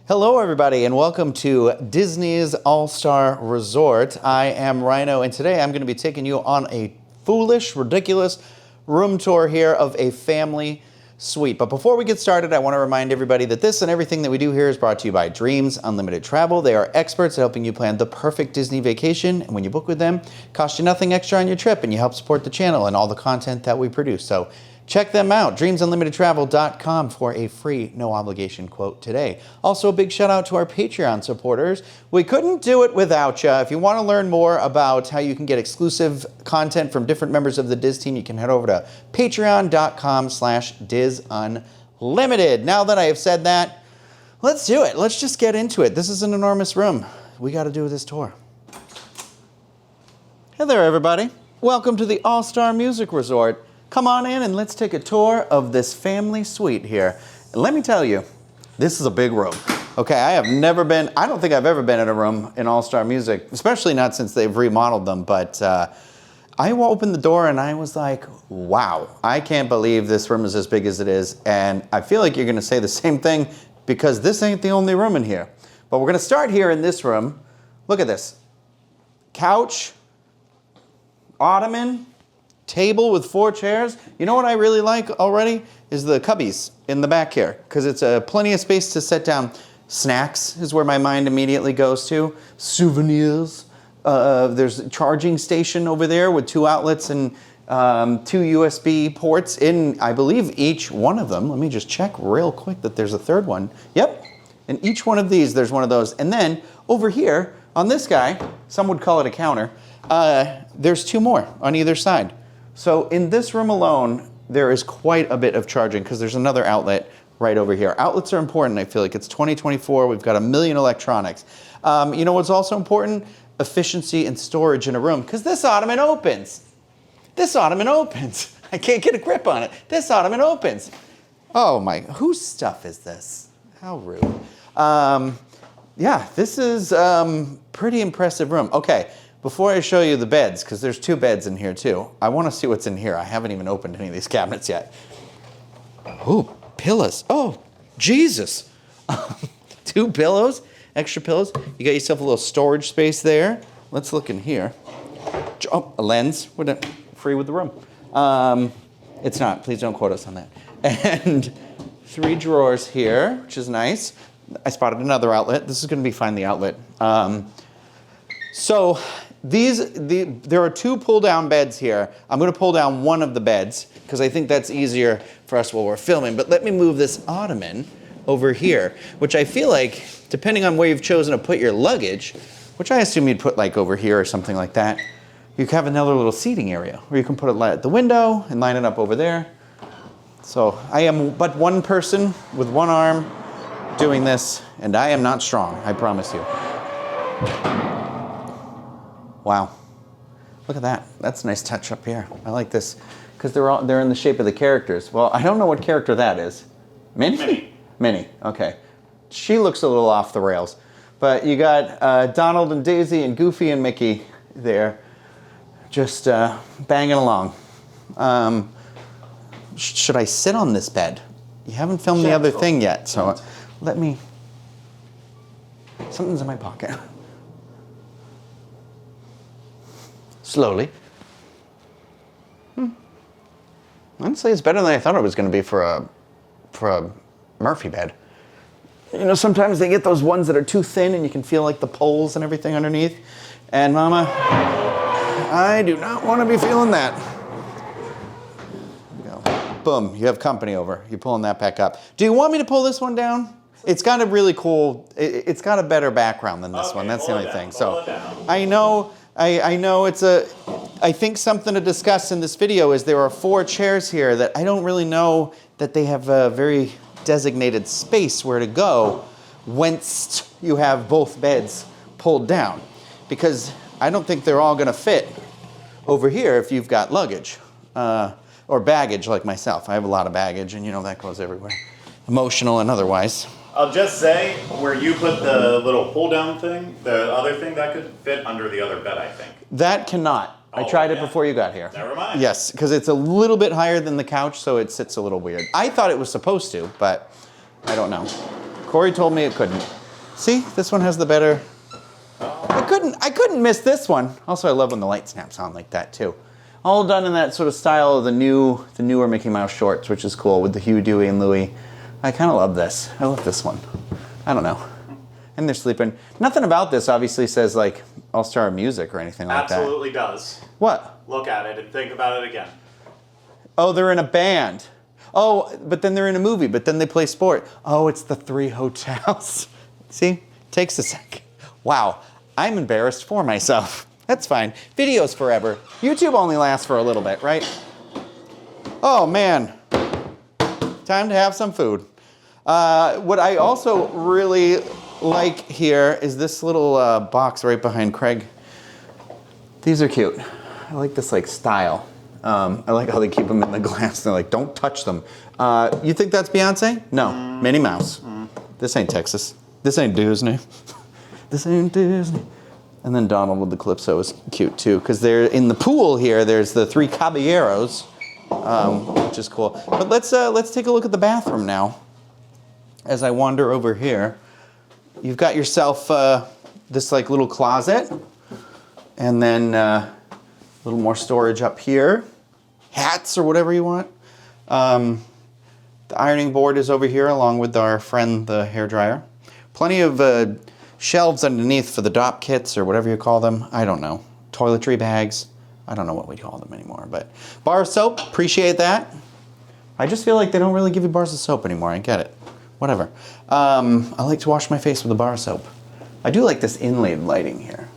Hello everybody and welcome to Disney's All-Star Resort. I am Rhino and today I'm going to be taking you on a foolish, ridiculous room tour here of a family suite. But before we get started, I want to remind everybody that this and everything that we do here is brought to you by Dreams Unlimited Travel. They are experts at helping you plan the perfect Disney vacation, and when you book with them, it costs you nothing extra on your trip and you help support the channel and all the content that we produce. So check them out, dreamsunlimitedtravel.com for a free, no obligation quote today. Also, a big shout out to our Patreon supporters. We couldn't do it without you. If you want to learn more about how you can get exclusive content from different members of the DIS team, you can head over to patreon.com/DISUnlimited. Now that I have said that, let's do it. Let's just get into it. This is an enormous room. We got to do this tour. Hey there, everybody. Welcome to the All-Star Music Resort. Come on in and let's take a tour of this family suite here. And let me tell you, this is a big room. Okay, I don't think I've ever been in a room in All-Star Music, especially not since they've remodeled them, but I opened the door and I was like, wow, I can't believe this room is as big as it is. And I feel like you're gonna say the same thing because this ain't the only room in here. But we're gonna start here in this room. Look at this. Couch, ottoman, table with 4 chairs. You know what I really like already is the cubbies in the back here, because it's plenty of space to set down. Snacks is where my mind immediately goes to. Souvenirs. There's a charging station over there with 2 outlets and 2 USB ports in, I believe, each one of them. Let me just check real quick that there's a third one. Yep. In each one of these, there's one of those. And then over here on this guy, some would call it a counter, there's 2 more on either side. So in this room alone, there is quite a bit of charging because there's another outlet right over here. Outlets are important, I feel like. It's 2024, we've got a million electronics. You know what's also important? Efficiency and storage in a room, because this ottoman opens. This ottoman opens. I can't get a grip on it. This ottoman opens. Oh my, whose stuff is this? How rude. Yeah, this is pretty impressive room. Okay. Before I show you the beds, because there's 2 beds in here too, I want to see what's in here. I haven't even opened any of these cabinets yet. Ooh, pillows. Oh, Jesus. 2 pillows, extra pillows. You got yourself a little storage space there. Let's look in here. Oh, a lens. We're free with the room. It's not. Please don't quote us on that. And 3 drawers here, which is nice. I spotted another outlet. This is going to be fine, the outlet. So there are 2 pull-down beds here. I'm going to pull down one of the beds because I think that's easier for us while we're filming. But let me move this ottoman over here, which I feel like, depending on where you've chosen to put your luggage, which I assume you'd put like over here or something like that, you have another little seating area where you can put it at the window and line it up over there. So I am but one person with 1 arm doing this, and I am not strong, I promise you. Wow, look at that. That's a nice touch up here. I like this because they're in the shape of the characters. Well, I don't know what character that is. Minnie? Minnie, okay. She looks a little off the rails. But you got Donald and Daisy and Goofy and Mickey there just banging along. Should I sit on this bed? You haven't filmed the other thing yet, so let me... Something's in my pocket. Slowly. Honestly, it's better than I thought it was going to be for a Murphy bed. You know, sometimes they get those ones that are too thin and you can feel like the poles and everything underneath. And Mama, I do not want to be feeling that. There we go. Boom, you have company over. You're pulling that back up. Do you want me to pull this one down? It's got a really cool, it's got a better background than this one. That's the only thing. So I know it's I think something to discuss in this video is there are 4 chairs here that I don't really know that they have a very designated space where to go once you have both beds pulled down. Because I don't think they're all gonna fit over here if you've got luggage or baggage like myself. I have a lot of baggage and you know that goes everywhere, emotional and otherwise. I'll just say, where you put the little pull-down thing, the other thing, that could fit under the other bed, I think. That cannot. I tried it before you got here. Never mind. Yes, because it's a little bit higher than the couch, so it sits a little weird. I thought it was supposed to, but I don't know. Corey told me it couldn't. See, this one has the better. I couldn't miss this one. Also, I love when the light snaps on like that too. All done in that sort of style of the newer Mickey Mouse shorts, which is cool with the Hugh, Dewey, and Louie. I kind of love this. I love this one. I don't know. And they're sleeping. Nothing about this obviously says like All-Star Music or anything like that. Absolutely does. What? Look at it and think about it again. Oh, they're in a band. Oh, but then they're in a movie, but then they play sport. Oh, it's the 3 hotels. See? Takes a sec. Wow. I'm embarrassed for myself. That's fine. Videos forever. YouTube only lasts for a little bit, right? Oh, man. Time to have some food. What I also really like here is this little box right behind Craig. These are cute. I like this like style. I like how they keep them in the glass. They're like, don't touch them. You think that's Beyonce? No, Minnie Mouse. This ain't Texas. This ain't Disney. This ain't Disney. And then Donald with the Calypso is cute too, because they're in the pool here. There's the 3 caballeros, which is cool. But let's take a look at the bathroom now. As I wander over here, you've got yourself this like little closet, and then a little more storage up here, hats or whatever you want. The ironing board is over here, along with our friend the hairdryer. Plenty of shelves underneath for the DOP kits or whatever you call them. I don't know. Toiletry bags. I don't know what we call them anymore. But bar of soap, appreciate that. I just feel like they don't really give you bars of soap anymore. I get it. Whatever. I like to wash my face with a bar of soap. I do like this inlaid lighting here.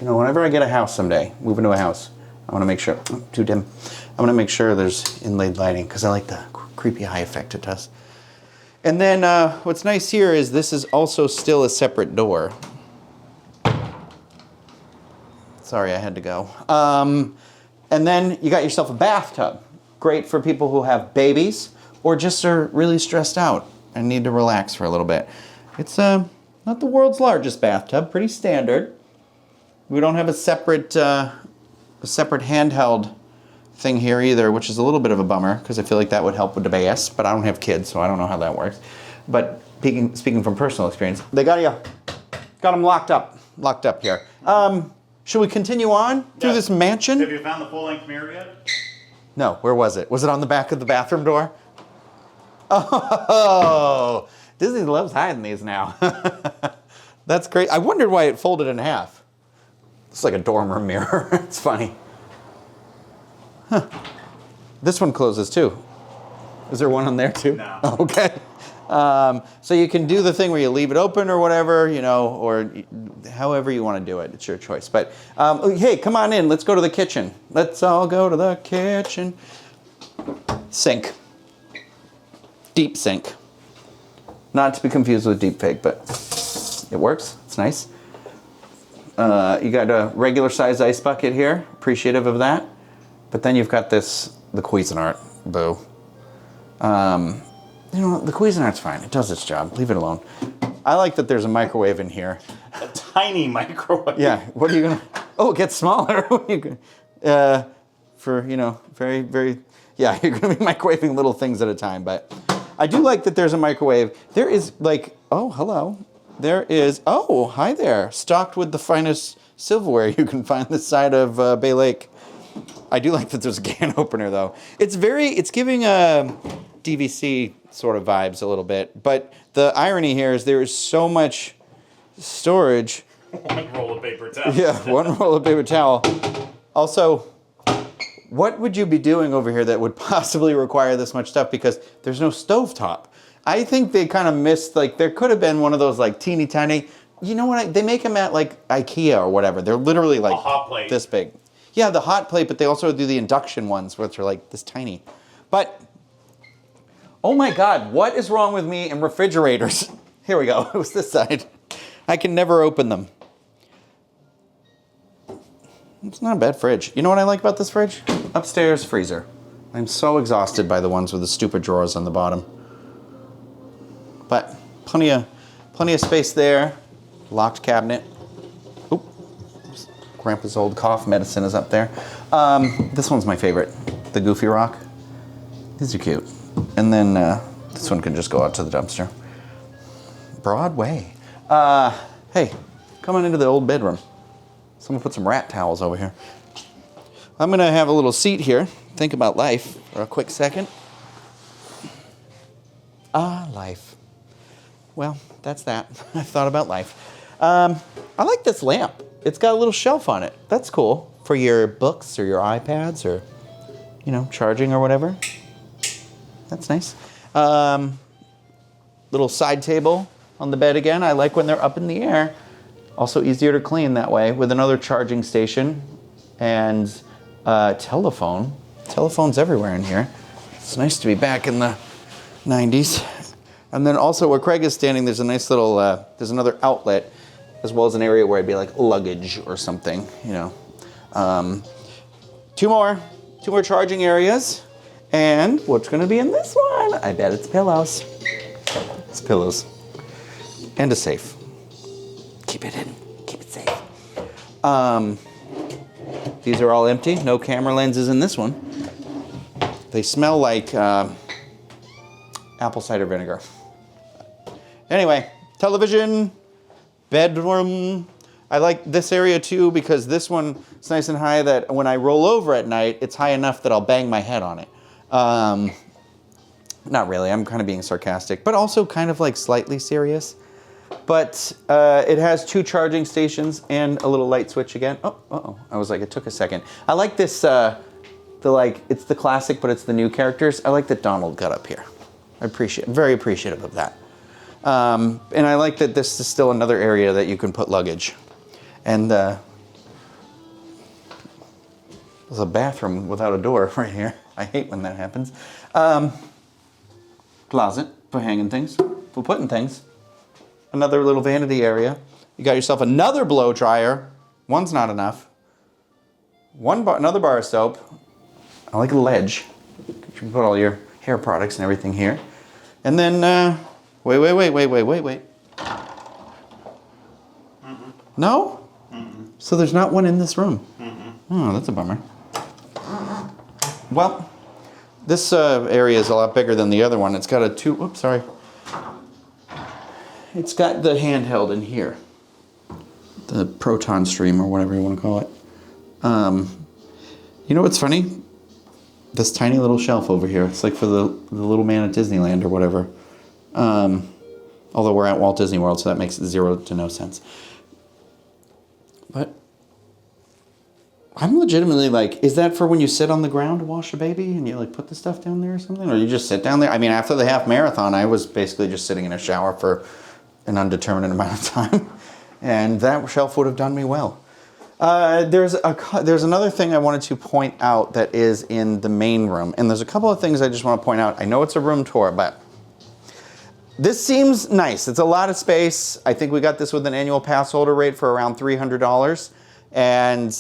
You know, whenever I get a house someday, move into a house, I want to make sure, too dim. I want to make sure there's inlaid lighting because I like the creepy eye effect it does. And then what's nice here is this is also still a separate door. Sorry, I had to go. And then you got yourself a bathtub. Great for people who have babies or just are really stressed out and need to relax for a little bit. It's not the world's largest bathtub, pretty standard. We don't have a separate handheld thing here either, which is a little bit of a bummer because I feel like that would help with the bass, but I don't have kids, so I don't know how that works. But speaking from personal experience, they got them locked up here. Should we continue on through this mansion? Have you found the full-length mirror yet? No, where was it? Was it on the back of the bathroom door? Oh, Disney loves hiding these now. That's great. I wondered why it folded in half. It's like a dorm room mirror. It's funny. Huh. This one closes too. Is there one on there too? No. Okay. So you can do the thing where you leave it open or whatever, you know, or however you want to do it. It's your choice. But hey, come on in. Let's go to the kitchen. Let's all go to the kitchen. Sink. Deep sink. Not to be confused with deep fake, but it works. It's nice. You got a regular size ice bucket here. Appreciative of that. But then you've got the Cuisinart. Boo. You know, the Cuisinart's fine. It does its job. Leave it alone. I like that there's a microwave in here. A tiny microwave. Yeah. What are you gonna? Oh, it gets smaller. For you know, very, very. Yeah, you're gonna be microwaving little things at a time. But I do like that there's a microwave. There is like, oh, hello. There is. Oh, hi there. Stocked with the finest silverware you can find this side of Bay Lake. I do like that there's a can opener though. It's giving a DVC sort of vibes a little bit, but the irony here is there is so much storage. One roll of paper towel. Yeah, one roll of paper towel. Also, what would you be doing over here that would possibly require this much stuff? Because there's no stovetop. I think they kind of missed, like, there could have been one of those, like, teeny tiny, you know what, they make them at, like, IKEA or whatever. They're literally, like, a hot plate. This big. Yeah, the hot plate, but they also do the induction ones, which are, like, this tiny. But, oh my God, what is wrong with me and refrigerators? Here we go, it was this side. I can never open them. It's not a bad fridge. You know what I like about this fridge? Upstairs freezer. I'm so exhausted by the ones with the stupid drawers on the bottom. But plenty of space there. Locked cabinet. Oop. Grandpa's old cough medicine is up there. This one's my favorite. The Goofy Rock. These are cute. And then this one can just go out to the dumpster. Broadway. Hey, come on into the old bedroom. Someone put some rat towels over here. I'm gonna have a little seat here. Think about life for a quick second. Life. Well, that's that. I've thought about life. I like this lamp. It's got a little shelf on it. That's cool for your books or your iPads or, charging or whatever. That's nice. Little side table on the bed again. I like when they're up in the air. Also easier to clean that way with another charging station and telephone. Telephone's everywhere in here. It's nice to be back in the 90s. And then also where Craig is standing, there's a nice little, there's another outlet as well as an area where it'd be like luggage or something, Two more charging areas. And what's gonna be in this one? I bet it's pillows. It's pillows. And a safe. Keep it in, keep it safe. These are all empty, no camera lenses in this one. They smell like apple cider vinegar. Anyway, television, bedroom. I like this area too because this one is nice and high that when I roll over at night, it's high enough that I'll bang my head on it. Not really, I'm kind of being sarcastic, but also kind of like slightly serious. But it has 2 charging stations and a little light switch again. Oh, I was like, it took a second. I like this, it's the classic, but it's the new characters. I like that Donald got up here. Very appreciative of that. And I like that this is still another area that you can put luggage. And there's a bathroom without a door right here. I hate when that happens. Closet for hanging things, for putting things. Another little vanity area. You got yourself another blow dryer. One's not enough. Another bar of soap. I like a ledge. You can put all your hair products and everything here. And then, wait. Mm-mm. No? Mm-mm. So there's not one in this room? Mm-mm. Oh, that's a bummer. Well, this area is a lot bigger than the other one. It's got It's got the handheld in here. The Proton stream or whatever you want to call it. You know what's funny? This tiny little shelf over here. It's like for the little man at Disneyland or whatever. Although we're at Walt Disney World, so that makes 0 to no sense. But I'm legitimately like, is that for when you sit on the ground to wash a baby and you like put the stuff down there or something? Or you just sit down there? I mean, after the half marathon, I was basically just sitting in a shower for an undeterminate amount of time. And that shelf would have done me well. There's another thing I wanted to point out that is in the main room. And there's a couple of things I just want to point out. I know it's a room tour, but this seems nice. It's a lot of space. I think we got this with an annual pass holder rate for around $300. And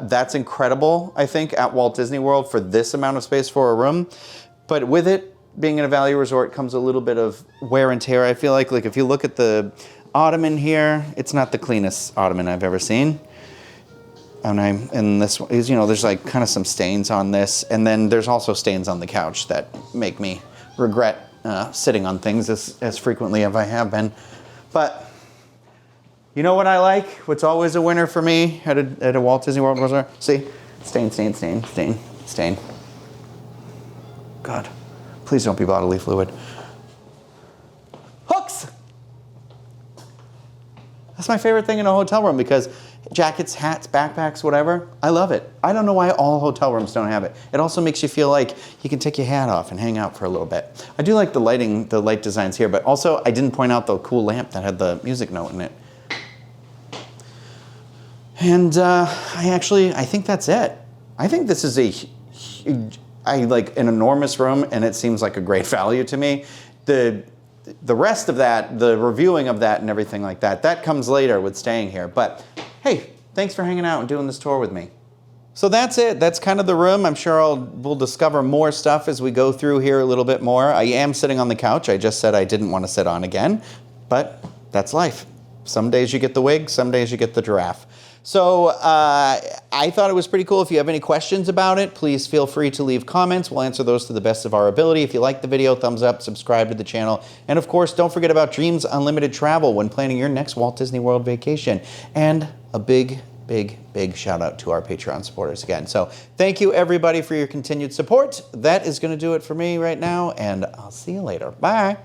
that's incredible, I think, at Walt Disney World for this amount of space for a room. But with it being in a value resort comes a little bit of wear and tear. I feel like if you look at the ottoman here, it's not the cleanest ottoman I've ever seen. And this one is, there's like kind of some stains on this. And then there's also stains on the couch that make me regret sitting on things as frequently as I have been. But you know what I like? What's always a winner for me at a Walt Disney World resort? See? Stain. God, please don't be bodily fluid. Hooks! That's my favorite thing in a hotel room because jackets, hats, backpacks, whatever, I love it. I don't know why all hotel rooms don't have it. It also makes you feel like you can take your hat off and hang out for a little bit. I do like the light designs here, but also I didn't point out the cool lamp that had the music note in it. And I think that's it. I think this is an enormous room, and it seems like a great value to me. The rest of that, the reviewing of that and everything like that comes later with staying here. But hey, thanks for hanging out and doing this tour with me. So that's it. That's kind of the room. I'm sure we'll discover more stuff as we go through here a little bit more. I am sitting on the couch. I just said I didn't want to sit on again, but that's life. Some days you get the wig, some days you get the giraffe. So I thought it was pretty cool. If you have any questions about it, please feel free to leave comments. We'll answer those to the best of our ability. If you like the video, thumbs up, subscribe to the channel. And of course, don't forget about Dreams Unlimited Travel when planning your next Walt Disney World vacation. And a big shout out to our Patreon supporters again. So thank you everybody for your continued support. That is going to do it for me right now, and I'll see you later. Bye.